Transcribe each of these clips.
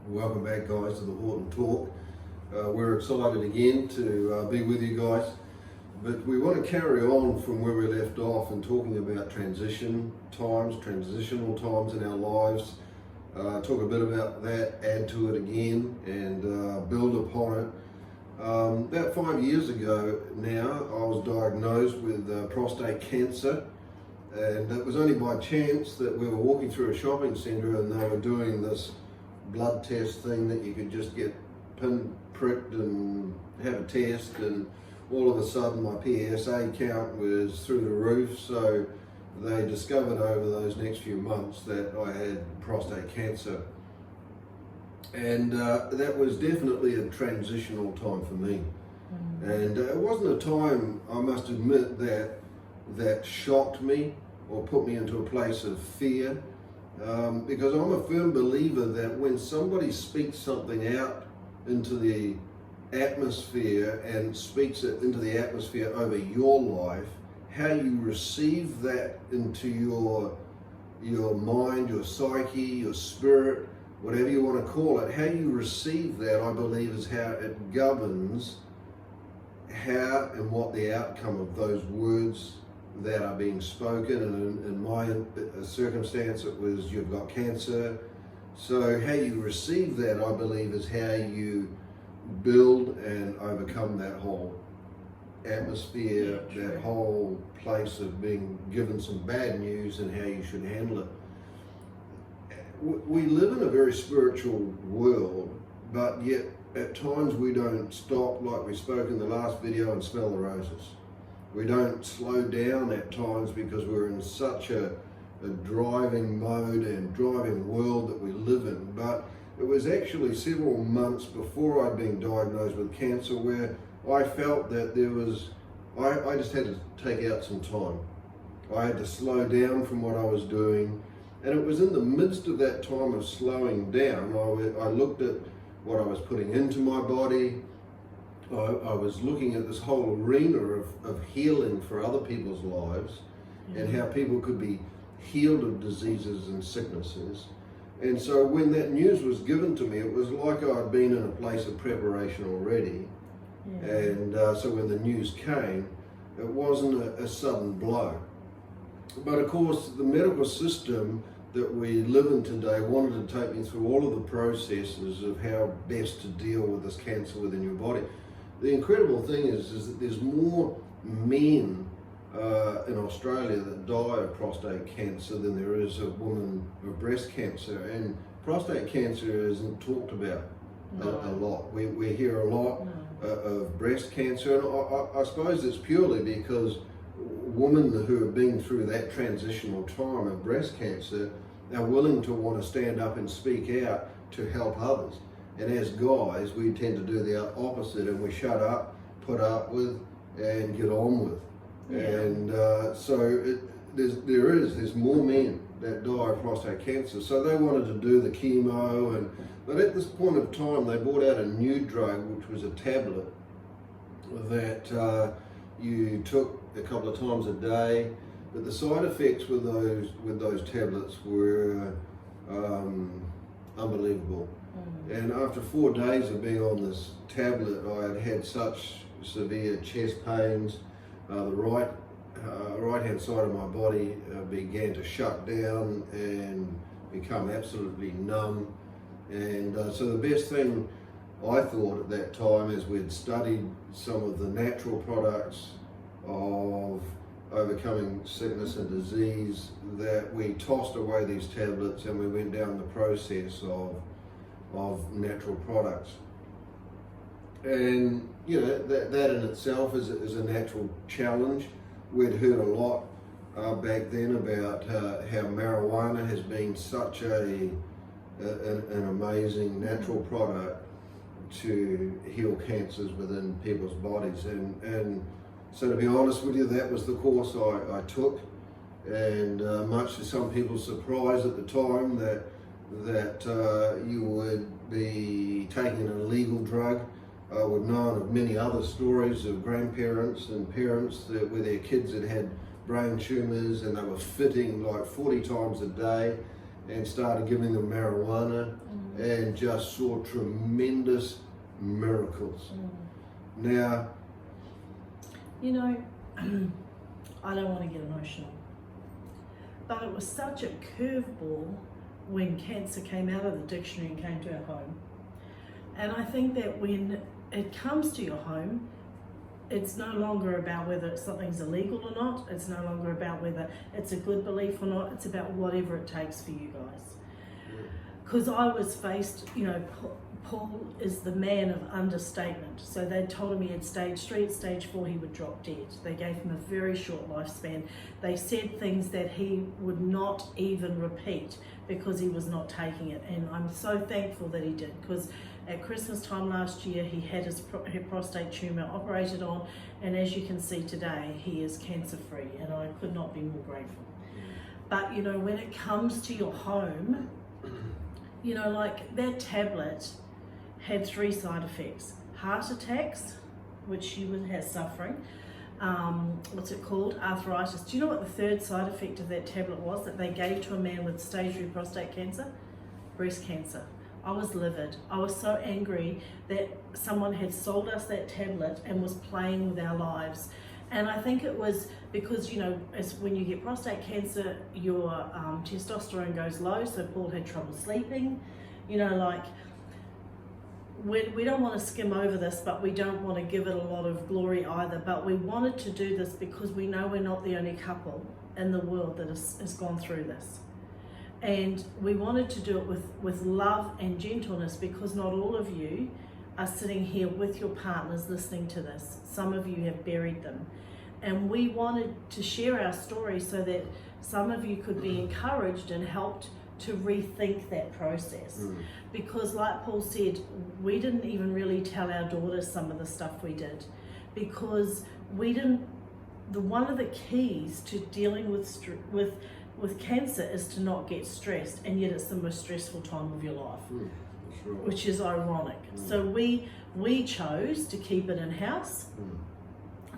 Welcome back, guys, to the Horton Talk. We're excited again to be with you guys, but we want to carry on from where we left off and talking about transitional times in our lives. Talk a bit about that, add to it again, and build upon it. About 5 years ago now, I was diagnosed with prostate cancer, and it was only by chance that we were walking through a shopping centre and they were doing this blood test thing that you could just get pricked and have a test, and all of a sudden my PSA count was through the roof. So they discovered over those next few months that I had prostate cancer, and that was definitely a transitional time for me. And it wasn't a time, I must admit, that shocked me or put me into a place of fear. Because I'm a firm believer that when somebody speaks something out into the atmosphere and speaks it into the atmosphere over your life, how you receive that into your mind, your psyche, your spirit, whatever you want to call it, how you receive that, I believe, is how it governs how and what the outcome of those words that are being spoken. And in my circumstance, it was, you've got cancer. So how you receive that, I believe, is how you build and overcome that whole atmosphere, that whole place of being given some bad news and how you should handle it. We live in a very spiritual world, but yet at times we don't stop, like we spoke in the last video, and smell the roses. We don't slow down at times because we're in such a driving mode and driving world that we live in. But it was actually several months before I'd been diagnosed with cancer where I felt that there was, I just had to take out some time. I had to slow down from what I was doing. And it was in the midst of that time of slowing down, I looked at what I was putting into my body. I was looking at this whole arena of healing for other people's lives, and how people could be healed of diseases and sicknesses. And so when that news was given to me, it was like I'd been in a place of preparation already. And so when the news came, it wasn't a sudden blow. But of course, the medical system that we live in today wanted to take me through all of the processes of how best to deal with this cancer within your body. The incredible thing is that there's more men in Australia that die of prostate cancer than there is of women of breast cancer. And prostate cancer isn't talked about a lot. We hear a lot of breast cancer, and I suppose it's purely because women who have been through that transitional time of breast cancer are willing to want to stand up and speak out to help others. And as guys, we tend to do the opposite, and we shut up, put up with, and get on with. And so there's more men that die of prostate cancer. So they wanted to do the chemo, but at this point of time, they brought out a new drug, which was a tablet that you took a couple of times a day. But the side effects with those tablets were unbelievable. And after 4 days of being on this tablet, I had had such severe chest pains. The right-hand side of my body began to shut down and become absolutely numb. And so the best thing I thought at that time, as we'd studied some of the natural products of overcoming sickness and disease, that we tossed away these tablets and we went down the process of natural products. And you know, that in itself is a natural challenge. We'd heard a lot back then about how marijuana has been such an amazing natural product to heal cancers within people's bodies. And so to be honest with you, that was the course I took. And much to some people's surprise at the time that you would be taking an illegal drug. We've known of many other stories of grandparents and parents where their kids had brain tumors and they were fitting like 40 times a day and started giving them marijuana. and just saw tremendous miracles. Now, you know, I don't want to get emotional, but it was such a curveball when cancer came out of the dictionary and came to our home. And I think that when it comes to your home, it's no longer about whether something's illegal or not. It's no longer about whether it's a good belief or not. It's about whatever it takes for you guys. Because I was faced, you know, Paul is the man of understatement. So they told him he had stage 3, at stage 4 he would drop dead. They gave him a very short lifespan. They said things that he would not even repeat because he was not taking it. And I'm so thankful that he did, because at Christmas time last year he had his prostate tumour operated on, and as you can see today, he is cancer free, and I could not be more grateful. But you know, when it comes to your home, you know, like that tablet had 3 side effects: heart attacks, which she has suffering, what's it called, arthritis. Do you know what the 3rd side effect of that tablet was that they gave to a man with stage 3 prostate cancer? Breast cancer. I was livid. I was so angry that someone had sold us that tablet and was playing with our lives. And I think it was because, you know, as when you get prostate cancer, your testosterone goes low, so Paul had trouble sleeping. You know, like, we don't want to skim over this, but we don't want to give it a lot of glory either. But we wanted to do this because we know we're not the only couple in the world that has gone through this. And we wanted to do it with love and gentleness, because not all of you are sitting here with your partners listening to this. Some of you have buried them. And we wanted to share our story so that some of you could be encouraged and helped to rethink that process. Because like Paul said, we didn't even really tell our daughters some of the stuff we did, because we didn't, one of the keys to dealing with cancer is to not get stressed, and yet it's the most stressful time of your life. Right. Which is ironic. So we chose to keep it in-house,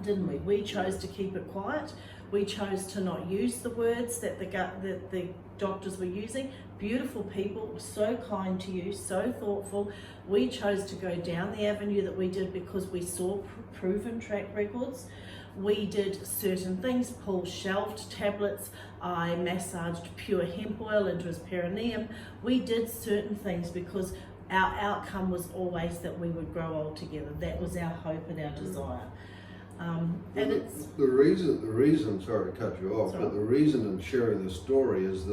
didn't we? We chose to keep it quiet. We chose to not use the words that the doctors were using. Beautiful people, so kind to you, so thoughtful. We chose to go down the avenue that we did because we saw proven track records. We did certain things. Paul shelved tablets. I massaged pure hemp oil into his perineum. We did certain things because our outcome was always that we would grow old together. That was our hope and our desire. And it's the reason. Sorry to cut you off, but the reason in sharing the story is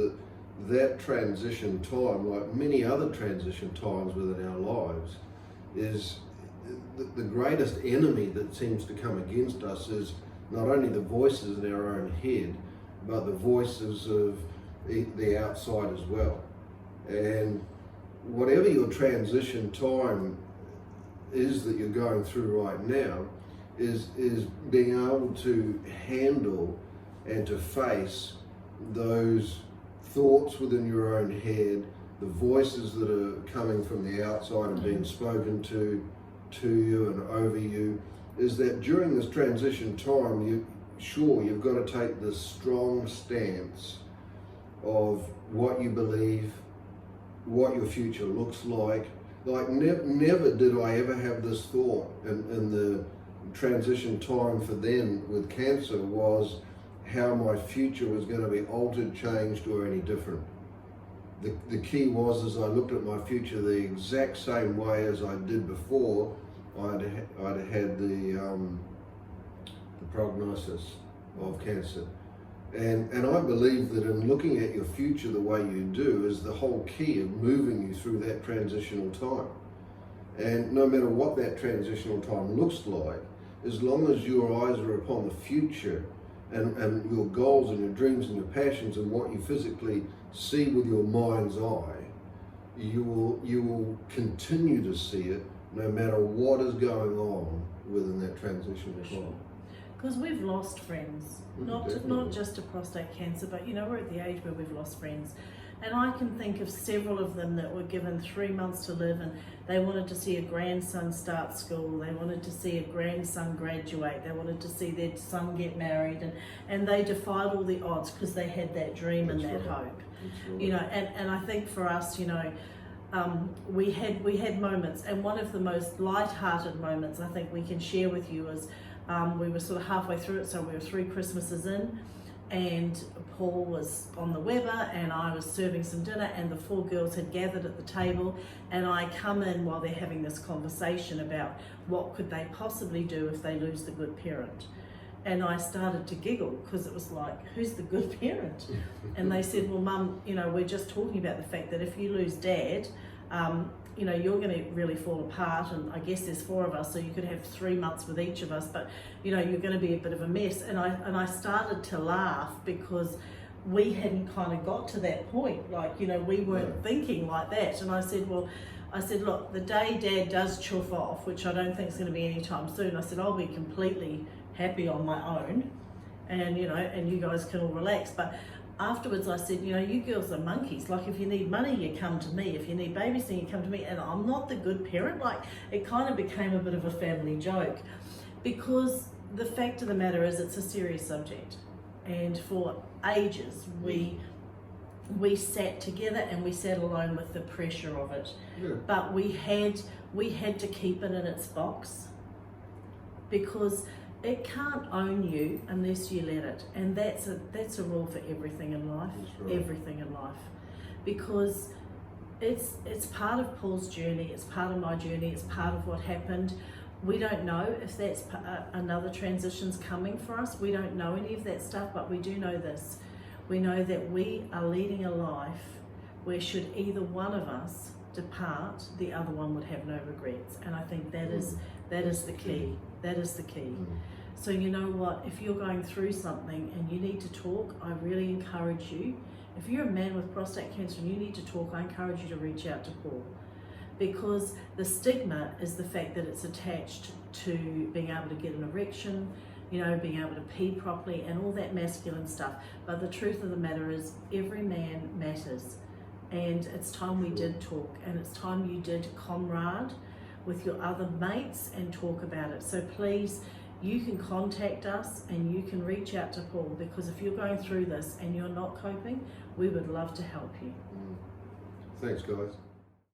that transition time, like many other transition times within our lives, is the greatest enemy that seems to come against us is not only the voices in our own head, but the voices of the outside as well. And whatever your transition time is that you're going through right now, is being able to handle and to face those thoughts within your own head, the voices that are coming from the outside and being spoken to you and over you, is that during this transition time, you've got to take this strong stance of what you believe, what your future looks like. Like never did I ever have this thought in the transition time for them with cancer was how my future was going to be altered, changed, or any different. The key was, as I looked at my future the exact same way as I did before I'd had the prognosis of cancer. And I believe that in looking at your future the way you do is the whole key of moving you through that transitional time. And no matter what that transitional time looks like, as long as your eyes are upon the future and your goals and your dreams and your passions and what you physically see with your mind's eye, you will continue to see it no matter what is going on within that transitional time. Because we've lost friends, not just to prostate cancer, but you know, we're at the age where we've lost friends. And I can think of several of them that were given 3 months to live, and they wanted to see a grandson start school, they wanted to see a grandson graduate, they wanted to see their son get married, and they defied all the odds because they had that dream and that hope. You know, and I think for us, you know, we had moments, and one of the most light-hearted moments I think we can share with you is we were sort of halfway through it, so we were 3 Christmases in, and Paul was on the Weber and I was serving some dinner, and the 4 girls had gathered at the table, and I come in while they're having this conversation about what could they possibly do if they lose the good parent. And I started to giggle because it was like, who's the good parent? And they said, well, Mum, you know, we're just talking about the fact that if you lose Dad, you know, you're going to really fall apart, and I guess there's 4 of us, so you could have 3 months with each of us, but you know, you're going to be a bit of a mess. And I started to laugh because we hadn't kind of got to that point, like, you know, we weren't thinking like that. And I said, look, the day Dad does chuff off, which I don't think is going to be anytime soon, I said, I'll be completely happy on my own, and you know, and you guys can all relax. But afterwards I said, you know, you girls are monkeys. Like, if you need money, you come to me. If you need babysitting, you come to me. And I'm not the good parent. Like, it kind of became a bit of a family joke, because the fact of the matter is it's a serious subject. And for ages, we sat together and we sat alone with the pressure of it. Yeah. But we had to keep it in its box, because it can't own you unless you let it. And that's a rule for everything in life. Right. Everything in life. Because it's part of Paul's journey, it's part of my journey, it's part of what happened. We don't know if that's another transition's coming for us. We don't know any of that stuff, but we do know this. We know that we are leading a life where, should either one of us depart, the other one would have no regrets. And I think that is the key. That is the key. So you know what, if you're going through something and you need to talk, I really encourage you. If you're a man with prostate cancer and you need to talk, I encourage you to reach out to Paul, because the stigma is the fact that it's attached to being able to get an erection, you know, being able to pee properly and all that masculine stuff. But the truth of the matter is, every man matters. And it's time we did talk, and it's time you did comrade with your other mates and talk about it. So please, you can contact us and you can reach out to Paul, because if you're going through this and you're not coping, we would love to help you. Thanks, guys.